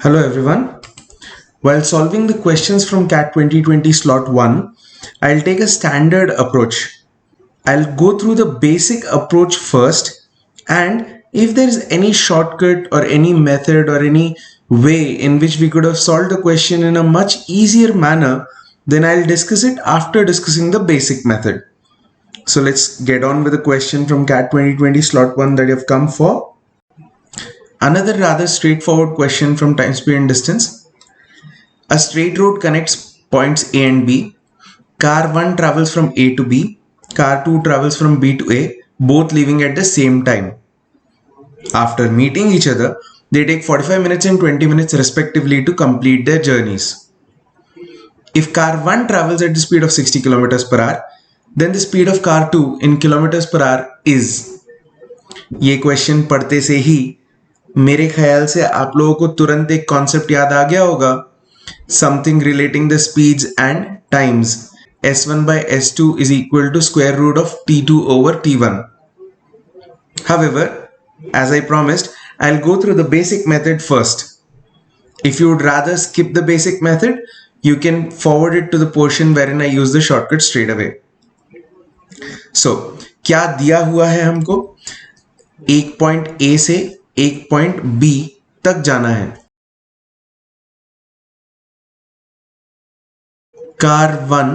Hello everyone. While solving the questions from CAT 2020 slot 1, I'll take a standard approach. I'll go through the basic approach first, and if there is any shortcut or any method or any way in which we could have solved the question in a much easier manner, then I'll discuss it after discussing the basic method. So let's get on with the question from CAT 2020 slot 1 that you have come for. Another rather straightforward question from time, speed and distance. A straight road connects points A and B. Car 1 travels from A to B. Car 2 travels from B to A, both leaving at the same time. After meeting each other, they take 45 minutes and 20 minutes respectively to complete their journeys. If car 1 travels at the speed of 60 km per hour, then the speed of car 2 in kilometers per hour is. ये question पढ़ते से ही मेरे ख्याल से आप लोगों को तुरंत एक कॉन्सेप्ट याद आ गया होगा, something relating the speeds and times. S1 by S2 is equal to square root of T2 over T1. However, as I promised, I'll go through the basic method first. If you would rather skip the basic method, you can forward it to the portion wherein I use the shortcut straight away. So, क्या दिया हुआ है हमको? एक point A से एक point B तक जाना है. कार 1,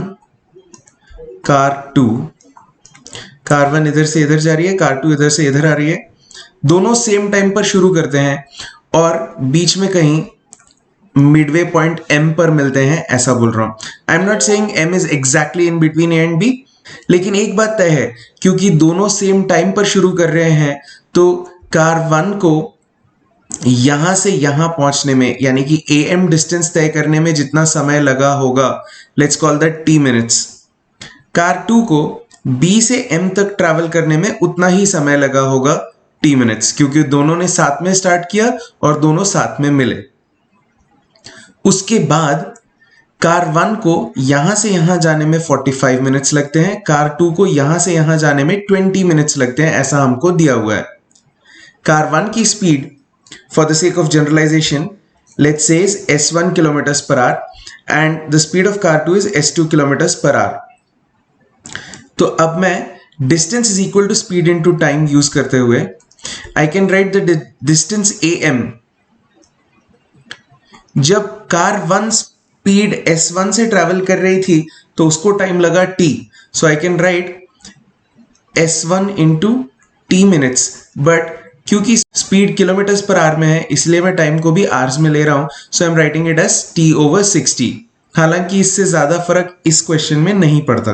कार 2, कार 1 इधर से इधर जा रही है, कार 2 इधर से इधर आ रही है. दोनों सेम टाइम पर शुरू करते हैं और बीच में कहीं मिडवे पॉइंट M पर मिलते हैं, ऐसा बोल रहा हूं. I am not saying M is exactly in between A and B, लेकिन एक बात तय है, क्योंकि दोनों सेम टाइम पर शुरू कर रहे हैं तो कार 1 को यहां से यहां पहुंचने में, यानी कि AM डिस्टेंस तय करने में जितना समय लगा होगा, let's call that T minutes. Car 2 को B से M तक ट्रैवल करने में उतना ही समय लगा होगा, T मिनट्स, क्योंकि दोनों ने साथ में स्टार्ट किया और दोनों साथ में मिले. उसके बाद कार 1 को यहां से यहां जाने में 45 मिनट्स लगते हैं, कार 2 को यहां से यहां जाने में 20 मिनट्स लगते हैं, ऐसा हमको दिया हुआ है. कार 1 की speed, for the sake of generalization, let's say is S1 kilometers per hour and the speed of car 2 is S2 kilometers per hour. तो अब मैं distance is equal to speed into time use करते हुए I can write the distance AM. जब car 1 speed S1 से travel कर रही थी तो उसको टाइम लगा T, so I can write S1 into T minutes, but क्योंकि स्पीड किलोमीटर्स पर आवर में है इसलिए मैं टाइम को भी आवर्स में ले रहा हूं, so I am writing it as T over 60. हालांकि इससे ज्यादा फर्क इस क्वेश्चन में नहीं पड़ता.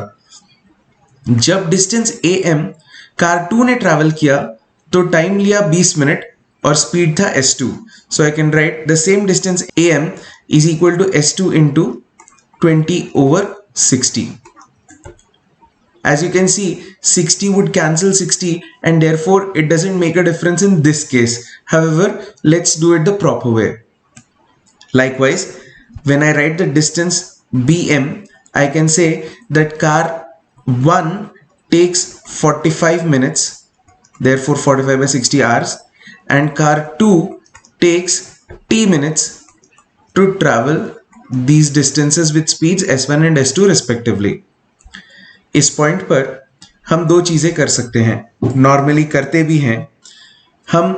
जब डिस्टेंस AM कार 2 ने ट्रैवल किया तो टाइम लिया 20 मिनट और स्पीड था S2, so I can write the same distance AM is equal to S2 into 20 over 60. As you can see, 60 would cancel 60 and therefore it doesn't make a difference in this case. However, let's do it the proper way. Likewise, when I write the distance BM, I can say that car 1 takes 45 minutes, therefore 45 by 60 hours, and car 2 takes T minutes to travel these distances with speeds S1 and S2 respectively. इस point पर हम दो चीजें कर सकते हैं, normally करते भी हैं. हम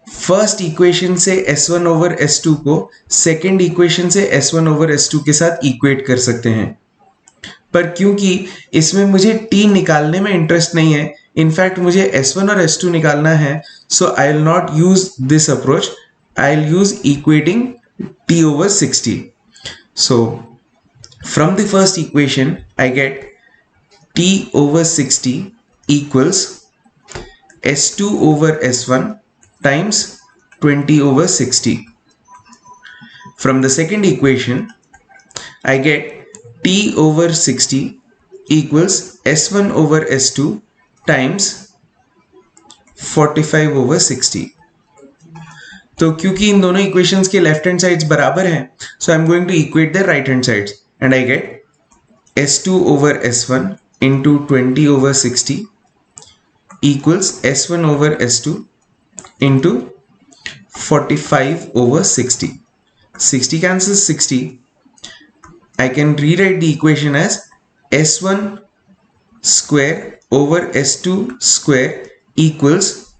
फर्स्ट इक्वेशन से S1 ओवर S2 को सेकेंड इक्वेशन से S1 ओवर S2 के साथ इक्वेट कर सकते हैं, पर क्योंकि इसमें मुझे T निकालने में इंटरेस्ट नहीं है, इनफैक्ट मुझे S1 और S2 निकालना है, so I will not use this approach. I will use equating T over 60. So from the first equation I get T over 60 equals S2 over S1 times 20 over 60. From the second equation, I get T over 60 equals S1 over S2 times 45 over 60. तो क्योंकि इन दोनों equations के left hand sides बराबर हैं, so I'm going to equate their right hand sides and I get S2 over S1 into 20 over 60 equals S1 over S2 into 45 over 60. 60 cancels 60. I can rewrite the equation as S1 square over S2 square equals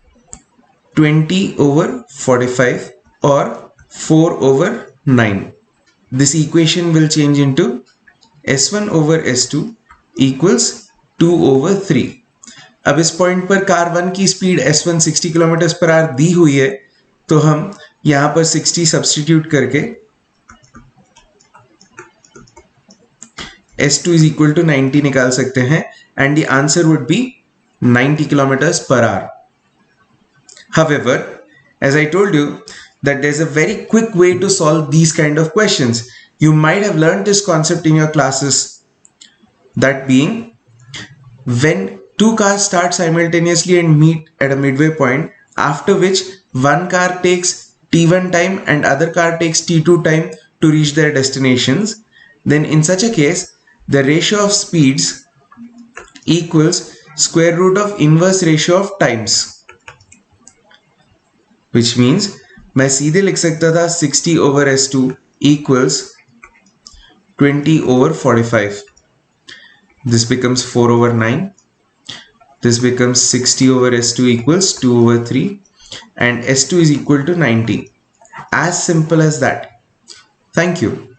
20 over 45 or 4 over 9. This equation will change into S1 over S2 equals 2 over 3. अब इस point पर car 1 की speed S1 60 kilometre per hour दी हुई है, तो हम यहां पर 60 सब्स्टिट्यूट करके S2 is equal to 90 निकाल सकते हैं and the answer would be 90 kilometers per hour. However, as I told you that there's a very quick way to solve these kind of questions. You might have learned this concept in your classes, that being when two cars start simultaneously and meet at a midway point, after which one car takes t1 time and other car takes t2 time to reach their destinations, then in such a case the ratio of speeds equals square root of inverse ratio of times, which means मैं सीधे लिख सकता था 60 over S2 equals 20 over 45. This becomes 4 over 9. This becomes 60 over S2 equals 2 over 3 and S2 is equal to 90. As simple as that. Thank you.